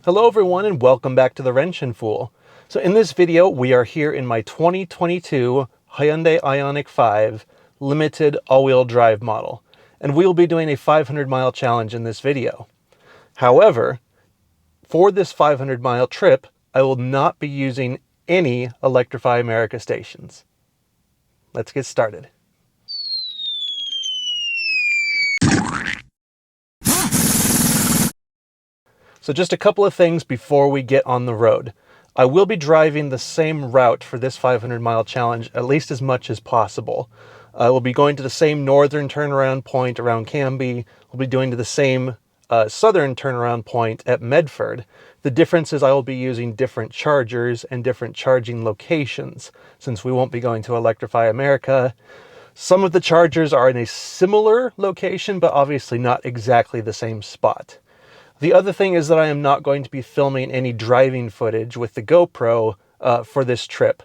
Hello everyone and welcome back to the Wrench and Fool. So in this video we are here in my 2022 Hyundai Ioniq5 Limited all-wheel drive model, and we will be doing a 500-mile challenge in this video. However, for this 500-mile trip I will not be using any Electrify America stations. Let's get started. So just a couple of things before we get on the road. I will be driving the same route for this 500-mile challenge at least as much as possible. I will be going to the same northern turnaround point around Canby. We'll be doing to the same southern turnaround point at Medford. The difference is I will be using different chargers and different charging locations since we won't be going to Electrify America. Some of the chargers are in a similar location, but obviously not exactly the same spot. The other thing is that I am not going to be filming any driving footage with the GoPro for this trip.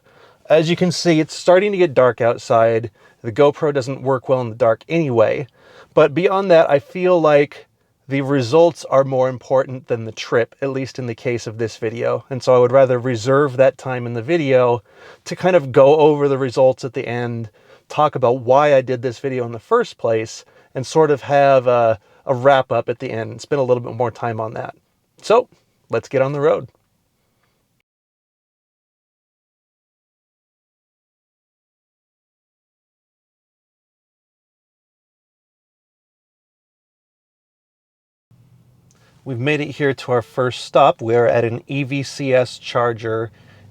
As you can see, it's starting to get dark outside. The GoPro doesn't work well in the dark anyway. But beyond that, I feel like the results are more important than the trip, at least in the case of this video. And so I would rather reserve that time in the video to kind of go over the results at the end, talk about why I did this video in the first place, and sort of have a wrap up at the end and spend a little bit more time on that. So let's get on the road. We've made it here to our first stop. We are at an EVCS charger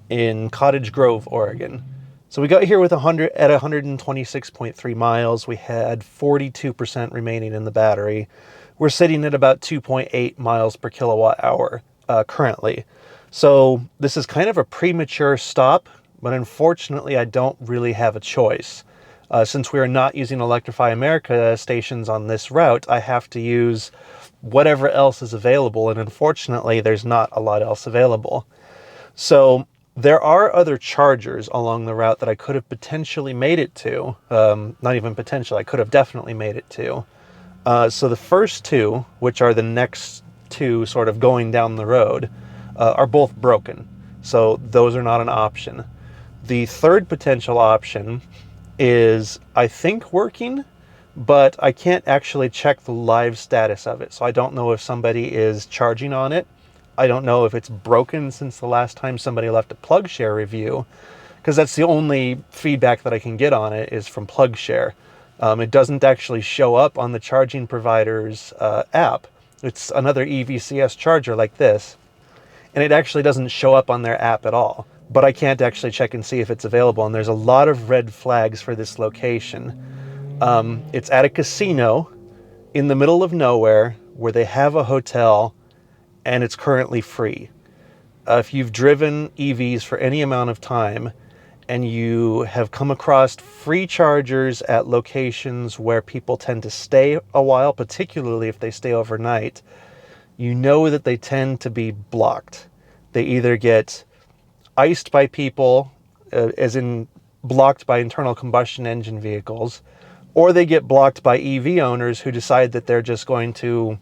in Cottage Grove, Oregon. So we got here with 126.3 miles. We had 42% remaining in the battery. We're sitting at about 2.8 miles per kilowatt hour currently. So this is kind of a premature stop, but unfortunately I don't really have a choice. Since we are not using Electrify America stations on this route, I have to use whatever else is available, and unfortunately there's not a lot else available. So there are other chargers along the route that I could have potentially made it to. Not even potential, I could have definitely made it to. So the first two, which are the next two sort of going down the road, are both broken. So those are not an option. The third potential option is, I think, working, but I can't actually check the live status of it. So I don't know if somebody is charging on it. I don't know if it's broken since the last time somebody left a PlugShare review, because that's the only feedback that I can get on it is from PlugShare. It doesn't actually show up on the charging provider's app. It's another EVCS charger like this, and it actually doesn't show up on their app at all. But I can't actually check and see if it's available, and there's a lot of red flags for this location. It's at a casino in the middle of nowhere where they have a hotel, and it's currently free. If you've driven EVs for any amount of time and you have come across free chargers at locations where people tend to stay a while, particularly if they stay overnight, you know that they tend to be blocked. They either get iced by people, as in blocked by internal combustion engine vehicles, or they get blocked by EV owners who decide that they're just going to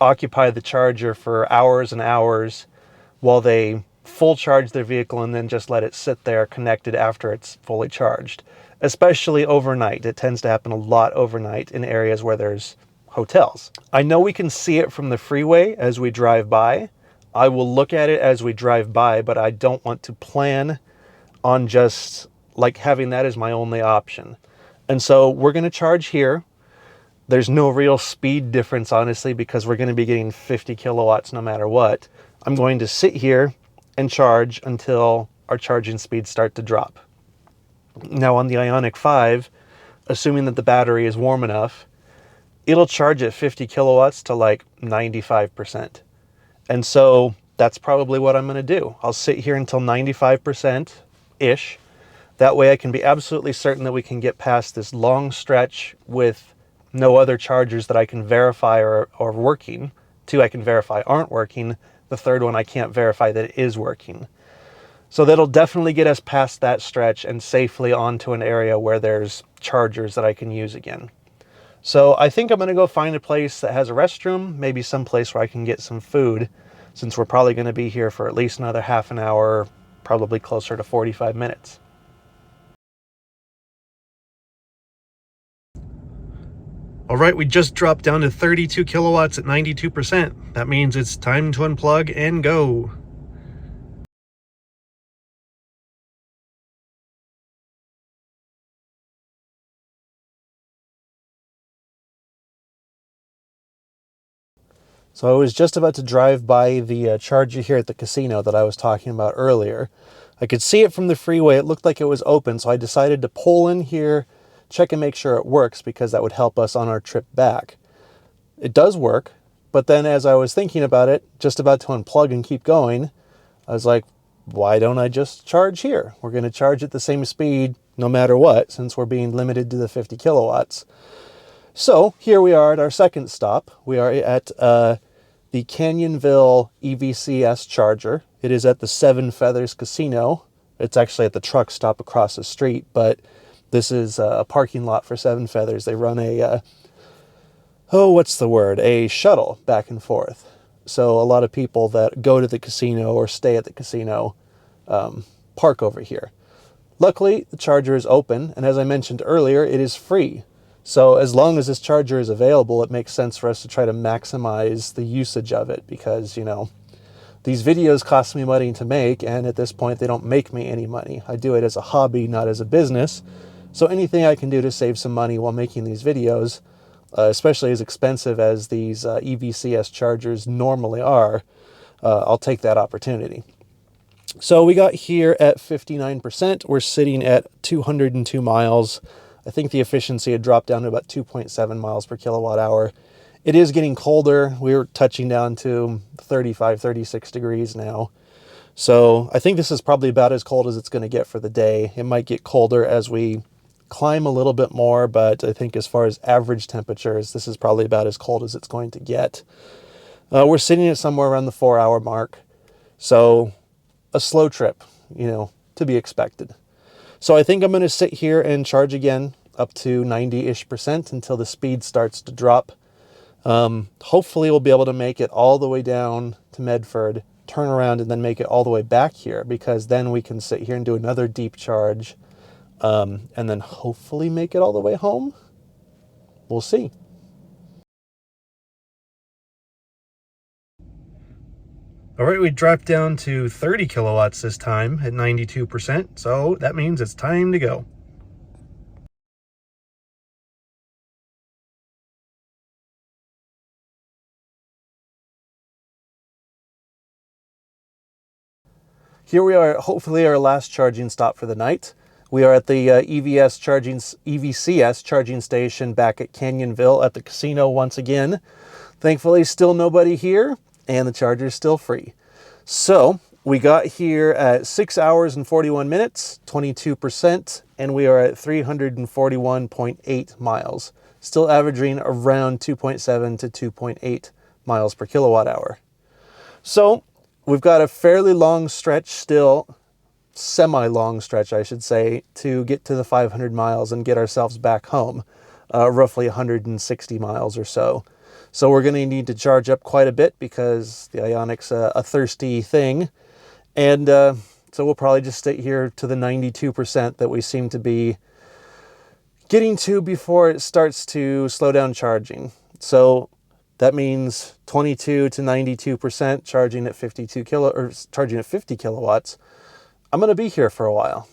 occupy the charger for hours and hours while they full charge their vehicle and then just let it sit there connected after it's fully charged. Especially overnight. It tends to happen a lot overnight in areas where there's hotels. I know we can see it from the freeway as we drive by. I will look at it as we drive by, but I don't want to plan on just like having that as my only option. And so we're going to charge here. There's no real speed difference, honestly, because we're going to be getting 50 kilowatts no matter what. I'm going to sit here and charge until our charging speeds start to drop. Now on the Ioniq5, assuming that the battery is warm enough, it'll charge at 50 kilowatts to like 95%. And so that's probably what I'm going to do. I'll sit here until 95%-ish. That way I can be absolutely certain that we can get past this long stretch with no other chargers that I can verify are working. Two I can verify aren't working. The third one I can't verify that it is working. So that'll definitely get us past that stretch and safely onto an area where there's chargers that I can use again. So I think I'm going to go find a place that has a restroom, maybe some place where I can get some food, since we're probably going to be here for at least another half an hour, probably closer to 45 minutes. All right, we just dropped down to 32 kilowatts at 92%. That means it's time to unplug and go. So I was just about to drive by the charger here at the casino that I was talking about earlier. I could see it from the freeway. It looked like it was open, so I decided to pull in here, check and make sure it works, because that would help us on our trip back. It does work, but then as I was thinking about it, just about to unplug and keep going, I was like, why don't I just charge here? We're going to charge at the same speed no matter what, since we're being limited to the 50 kilowatts. So here we are at our second stop. We are at the Canyonville EVCS charger. It is at the Seven Feathers Casino. It's actually at the truck stop across the street, but this is a parking lot for Seven Feathers. They run a, a shuttle back and forth. So a lot of people that go to the casino or stay at the casino park over here. Luckily, the charger is open, and as I mentioned earlier, it is free. So as long as this charger is available, it makes sense for us to try to maximize the usage of it, because, you know, these videos cost me money to make, and at this point they don't make me any money. I do it as a hobby, not as a business. So anything I can do to save some money while making these videos, especially as expensive as these EVCS chargers normally are, I'll take that opportunity. So we got here at 59%. We're sitting at 202 miles. I think the efficiency had dropped down to about 2.7 miles per kilowatt hour. It is getting colder. We're touching down to 35, 36 degrees now. So I think this is probably about as cold as it's going to get for the day. It might get colder as we climb a little bit more, but I think as far as average temperatures, this is probably about as cold as it's going to get. We're sitting at somewhere around the 4-hour mark. So a slow trip, you know, to be expected. So I think I'm going to sit here and charge again up to 90-ish% until the speed starts to drop. Hopefully we'll be able to make it all the way down to Medford, turn around, and then make it all the way back here, because then we can sit here and do another deep charge, and then hopefully make it all the way home. We'll see. All right, we dropped down to 30 kilowatts this time at 92%, so that means it's time to go. Here we are, hopefully our last charging stop for the night. We are at the EVCS charging station back at Canyonville at the casino once again. Thankfully, still nobody here, and the charger is still free. So we got here at 6 hours and 41 minutes, 22%, and we are at 341.8 miles, still averaging around 2.7 to 2.8 miles per kilowatt hour. So we've got a fairly long stretch still, semi-long stretch, I should say, to get to the 500 miles and get ourselves back home, roughly 160 miles or so. So we're going to need to charge up quite a bit, because the Ioniq's a thirsty thing. And so we'll probably just stay here to the 92% that we seem to be getting to before it starts to slow down charging. So that means 22 to 92% charging at 50 kilowatts. I'm going to be here for a while.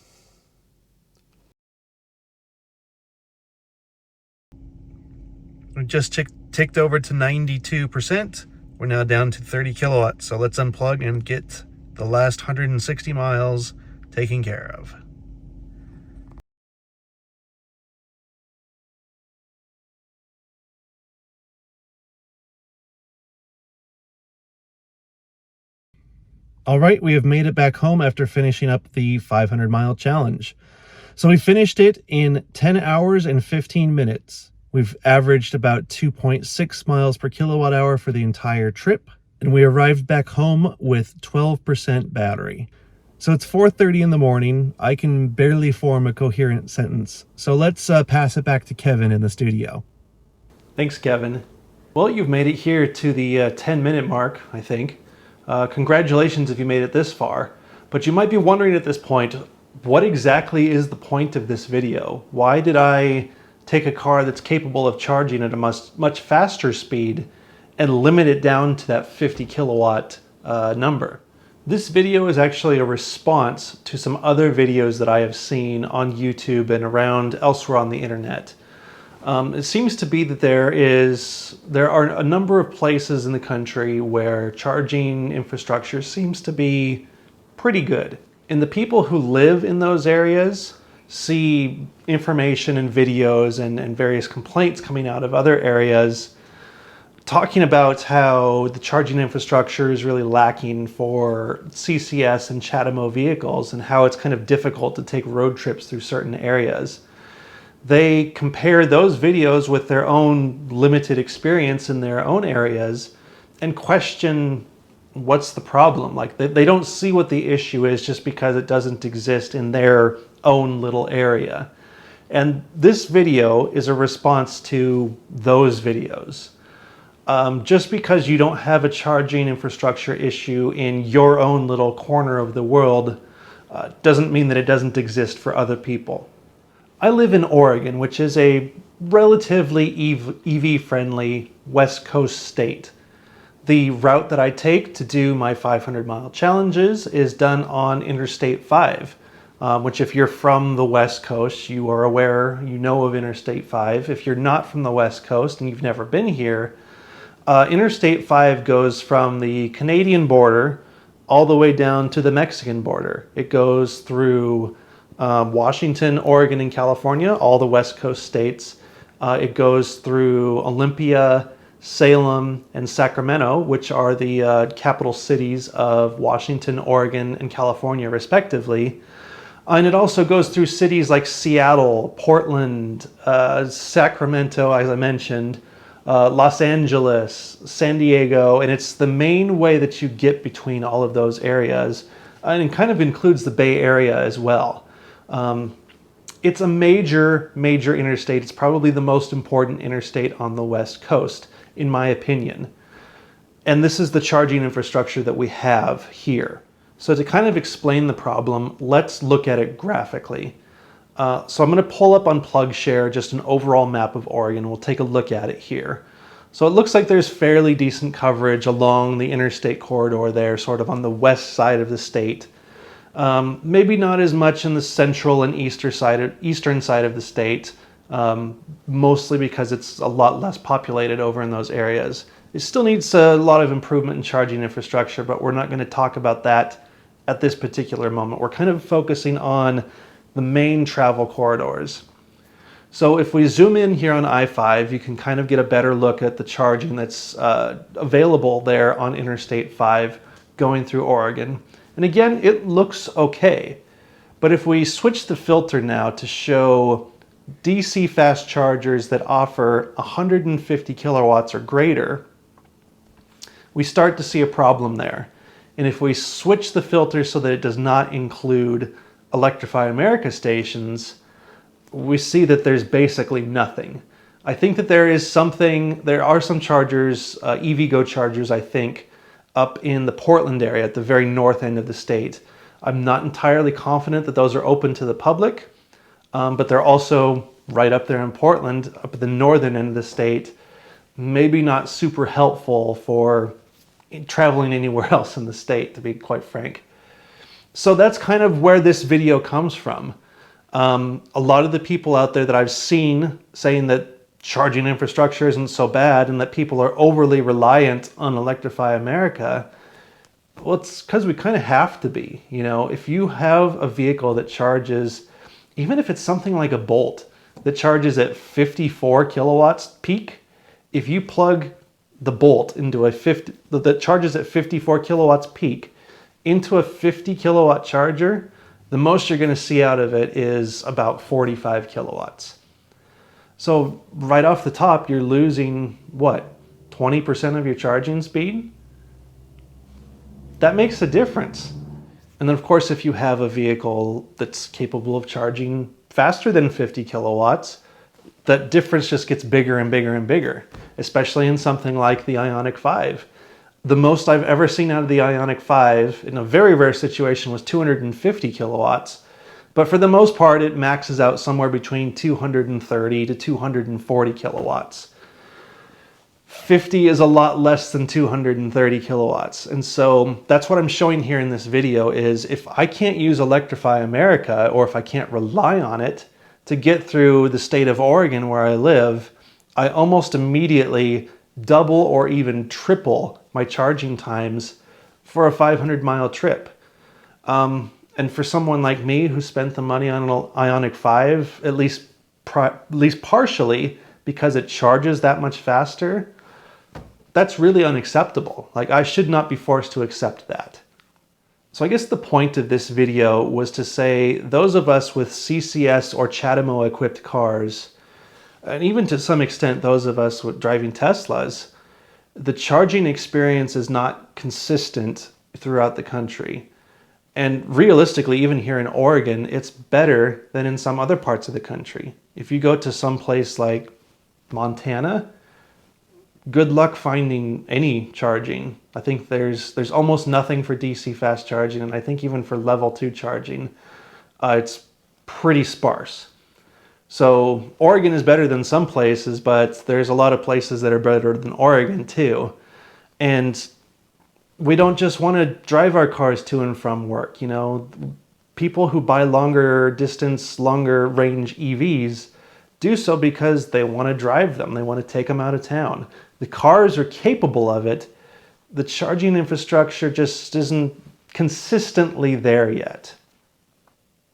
We just ticked over to 92%. We're now down to 30 kilowatts. So let's unplug and get the last 160 miles taken care of. All right, we have made it back home after finishing up the 500-mile challenge. So we finished it in 10 hours and 15 minutes. We've averaged about 2.6 miles per kilowatt hour for the entire trip, and we arrived back home with 12% battery. So it's 4:30 in the morning. I can barely form a coherent sentence. So let's pass it back to Kevin in the studio. Thanks, Kevin. Well, you've made it here to the 10-minute mark, I think. Congratulations if you made it this far. But you might be wondering at this point, what exactly is the point of this video? Why did I take a car that's capable of charging at a much faster speed and limit it down to that 50 kilowatt number? This video is actually a response to some other videos that I have seen on YouTube and around elsewhere on the internet. It seems to be that there are a number of places in the country where charging infrastructure seems to be pretty good. And the people who live in those areas see information and videos and various complaints coming out of other areas talking about how the charging infrastructure is really lacking for CCS and CHAdeMO vehicles and how it's kind of difficult to take road trips through certain areas. They compare those videos with their own limited experience in their own areas and question what's the problem. Like they don't see what the issue is just because it doesn't exist in their own little area. And this video is a response to those videos. Just because you don't have a charging infrastructure issue in your own little corner of the world doesn't mean that it doesn't exist for other people. I live in Oregon, which is a relatively EV-friendly West Coast state. The route that I take to do my 500-mile challenges is done on Interstate 5, which if you're from the West Coast, you are aware, you know of Interstate 5. If you're not from the West Coast and you've never been here, Interstate 5 goes from the Canadian border all the way down to the Mexican border. It goes through Washington, Oregon, and California, all the West Coast states. It goes through Olympia, Salem, and Sacramento, which are the capital cities of Washington, Oregon, and California, respectively. And it also goes through cities like Seattle, Portland, Sacramento, as I mentioned, Los Angeles, San Diego, and it's the main way that you get between all of those areas, and it kind of includes the Bay Area as well. It's a major interstate. It's probably the most important interstate on the West Coast, in my opinion. And this is the charging infrastructure that we have here. So to kind of explain the problem, let's look at it graphically. So I'm going to pull up on PlugShare just an overall map of Oregon. We'll take a look at it here. So it looks like there's fairly decent coverage along the interstate corridor there, sort of on the west side of the state. Maybe not as much in the central and eastern side of the state, mostly because it's a lot less populated over in those areas. It still needs a lot of improvement in charging infrastructure, but we're not going to talk about that at this particular moment. We're kind of focusing on the main travel corridors. So if we zoom in here on I-5, you can kind of get a better look at the charging that's available there on Interstate 5 going through Oregon. And again, it looks okay. But if we switch the filter now to show DC fast chargers that offer 150 kilowatts or greater, we start to see a problem there. And if we switch the filter so that it does not include Electrify America stations, we see that there's basically nothing. I think that there are some chargers, EVgo chargers, I think, up in the Portland area at the very north end of the state. I'm not entirely confident that those are open to the public, but they're also right up there in Portland, up at the northern end of the state. Maybe not super helpful for traveling anywhere else in the state, to be quite frank. So that's kind of where this video comes from. A lot of the people out there that I've seen saying that charging infrastructure isn't so bad and that people are overly reliant on Electrify America, well, it's because we kind of have to be. You know, if you have a vehicle that charges, even if it's something like a Bolt that charges at 54 kilowatts peak, if you plug the Bolt into that charges at 54 kilowatts peak into a 50 kilowatt charger, the most you're going to see out of it is about 45 kilowatts. So right off the top, you're losing, what, 20% of your charging speed? That makes a difference. And then of course, if you have a vehicle that's capable of charging faster than 50 kilowatts, that difference just gets bigger and bigger and bigger, especially in something like the Ioniq 5. The most I've ever seen out of the Ioniq 5 in a very rare situation was 250 kilowatts. But for the most part, it maxes out somewhere between 230 to 240 kilowatts. 50 is a lot less than 230 kilowatts. And so that's what I'm showing here in this video is if I can't use Electrify America, or if I can't rely on it to get through the state of Oregon where I live, I almost immediately double or even triple my charging times for a 500-mile trip. And for someone like me who spent the money on an Ioniq 5, at least partially because it charges that much faster, that's really unacceptable. Like, I should not be forced to accept that. So I guess the point of this video was to say those of us with CCS or CHAdeMO equipped cars, and even to some extent those of us with driving Teslas, the charging experience is not consistent throughout the country. And realistically, even here in Oregon, it's better than in some other parts of the country. If you go to some place like Montana, good luck finding any charging. I think there's almost nothing for DC fast charging, and I think even for level 2 charging, it's pretty sparse. So Oregon is better than some places, but there's a lot of places that are better than Oregon too. And we don't just want to drive our cars to and from work. You know, people who buy longer distance, longer range EVs do so because they want to drive them. They want to take them out of town. The cars are capable of it. The charging infrastructure just isn't consistently there yet.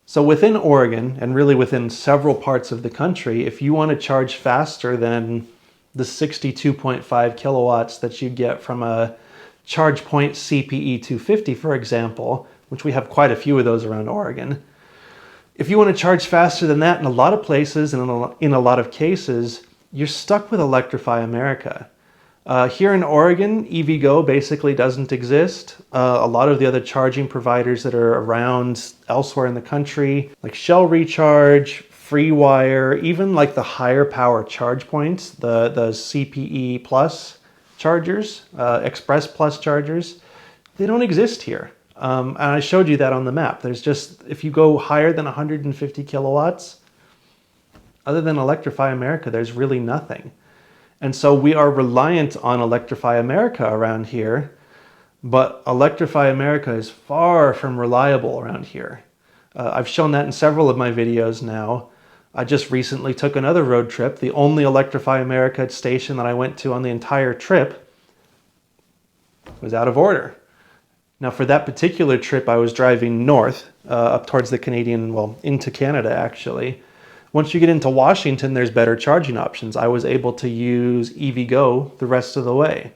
So within Oregon, and really within several parts of the country, if you want to charge faster than the 62.5 kilowatts that you get from a ChargePoint CPE 250, for example, which we have quite a few of those around Oregon. If you want to charge faster than that in a lot of places and in a lot of cases, you're stuck with Electrify America. Here in Oregon, EVgo basically doesn't exist. A lot of the other charging providers that are around elsewhere in the country, like Shell Recharge, FreeWire, even like the higher power charge points, the CPE Plus chargers, Express Plus chargers, they don't exist here. And I showed you that on the map. There's just, if you go higher than 150 kilowatts, other than Electrify America, there's really nothing. And so we are reliant on Electrify America around here, but Electrify America is far from reliable around here. I've shown that in several of my videos now. I just recently took another road trip. The only Electrify America station that I went to on the entire trip was out of order. Now for that particular trip, I was driving north, up towards the Canadian, well, into Canada actually. Once you get into Washington, there's better charging options. I was able to use EVgo the rest of the way.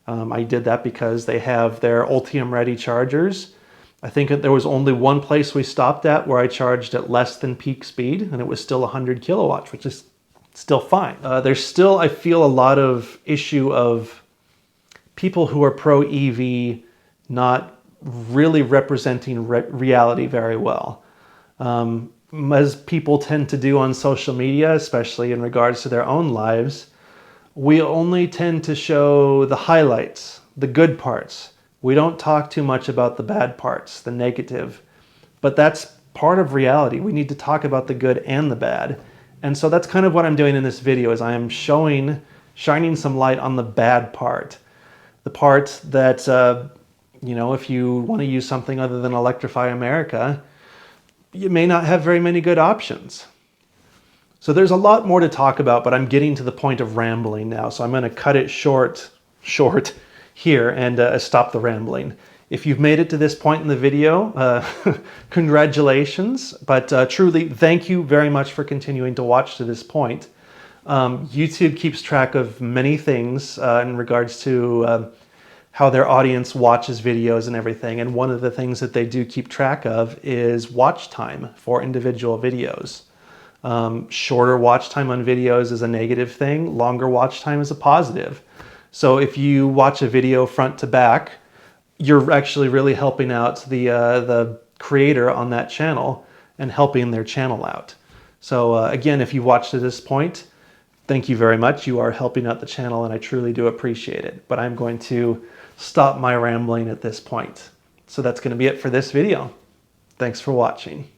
I did that because they have their Ultium ready chargers. I think that there was only one place we stopped at where I charged at less than peak speed, and it was still 100 kilowatts, which is still fine. There's still, I feel, a lot of issue of people who are pro-EV not really representing reality very well. As people tend to do on social media, especially in regards to their own lives, we only tend to show the highlights, the good parts. We don't talk too much about the bad parts, the negative, but that's part of reality. We need to talk about the good and the bad. And so that's kind of what I'm doing in this video, is I am shining some light on the bad part. The part that, you know, if you want to use something other than Electrify America, you may not have very many good options. So there's a lot more to talk about, but I'm getting to the point of rambling now. So I'm going to cut it short here and stop the rambling. If you've made it to this point in the video, congratulations, but truly thank you very much for continuing to watch to this point. YouTube keeps track of many things in regards to how their audience watches videos and everything, and one of the things that they do keep track of is watch time for individual videos. Shorter watch time on videos is a negative thing, longer watch time is a positive. So if you watch a video front to back, you're actually really helping out the creator on that channel and helping their channel out. So again, if you watched to this point, thank you very much. You are helping out the channel and I truly do appreciate it. But I'm going to stop my rambling at this point. So that's going to be it for this video. Thanks for watching.